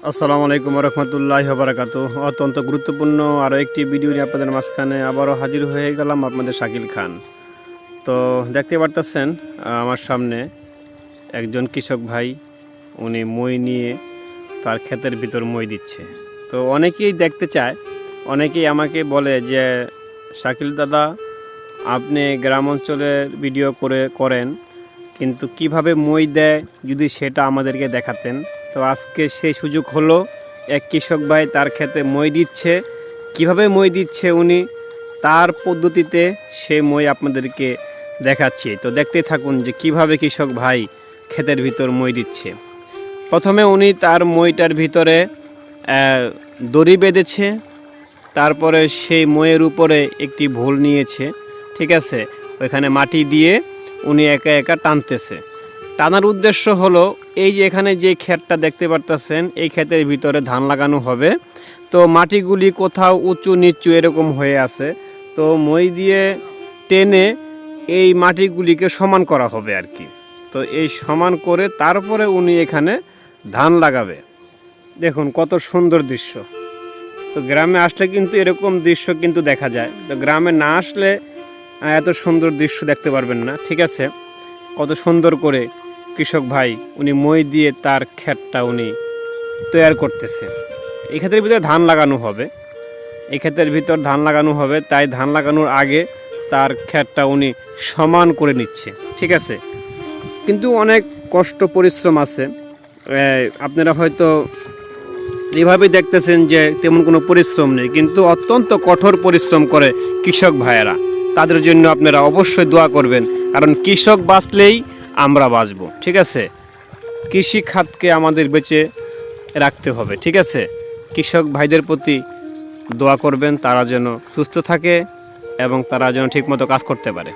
আসসালামু আলাইকুম রহমতুল্লাহি ওয়া বারাকাতুহু। অত্যন্ত গুরুত্বপূর্ণ আরও একটি ভিডিও নিয়ে আপনাদের মাঝখানে আবারও হাজির হয়ে গেলাম, আপনাদের শাকিল খান। তো দেখতে পারতেছেন আমার সামনে একজন কৃষক ভাই, উনি মই নিয়ে তার ক্ষেতের ভিতর মই দিচ্ছে। তো অনেকেই দেখতে চায়, অনেকেই আমাকে বলে যে শাকিল দাদা, আপনি গ্রাম অঞ্চলের ভিডিও করেন, কিন্তু কিভাবে মই দেয় যদি সেটা আমাদেরকে দেখাতেন। তো আজকে সেই সুযোগ হলো, এক কৃষক ভাই তার ক্ষেতে মই দিচ্ছে। কিভাবে মই দিচ্ছে উনি, তার পদ্ধতিতে সেই মই আপনাদেরকে দেখাচ্ছি। তো দেখতেই থাকুন যে কিভাবে কৃষক ভাই ক্ষেতের ভিতর মই দিচ্ছে। প্রথমে উনি তার মইটার ভিতরে দড়ি বেঁধেছে, তারপরে সেই মইয়ের উপরে একটি ভুল নিয়েছে, ঠিক আছে, ওইখানে মাটি দিয়ে উনি একা একা টানতেছে। টানার উদ্দেশ্য হলো এই যে এখানে যে ক্ষেতটা দেখতে পারতেছেন, এই ক্ষেতের ভিতরে ধান লাগানো হবে। তো মাটিগুলি কোথাও উঁচু নিচু এরকম হয়ে আছে, তো মই দিয়ে টেনে এই মাটিগুলিকে সমান করা হবে আর কি। তো এই সমান করে তারপরে উনি এখানে ধান লাগাবে। দেখুন কত সুন্দর দৃশ্য। তো গ্রামে আসলে কিন্তু এরকম দৃশ্য কিন্তু দেখা যায়, তো গ্রামে না আসলে এত সুন্দর দৃশ্য দেখতে পারবেন না, ঠিক আছে। কত সুন্দর করে কৃষক ভাই উনি মই দিয়ে তার ক্ষেতটা উনি তৈরি করতেছে। এই ক্ষেতের ভিতরে ধান লাগানো হবে, এই ক্ষেতের ভিতর ধান লাগানো হবে, তাই ধান লাগানোর আগে তার ক্ষেতটা উনি সমান করে নিচ্ছে, ঠিক আছে। কিন্তু অনেক কষ্ট পরিশ্রম আছে। আপনারা হয়তো এইভাবেই দেখতেছেন যে তেমন কোনো পরিশ্রম নেই, কিন্তু অত্যন্ত কঠোর পরিশ্রম করে কৃষক ভাইয়েরা। তাদের জন্য আপনারা অবশ্যই দোয়া করবেন, কারণ কৃষক বাঁচলেই আমরা বাঁচব, ঠিক আছে। কৃষি খাতকে আমাদের বেঁচে রাখতে হবে, ঠিক আছে। কৃষক ভাইদের প্রতি দোয়া করবেন, তারা যেন সুস্থ থাকে এবং তারা যেন ঠিকমতো কাজ করতে পারে।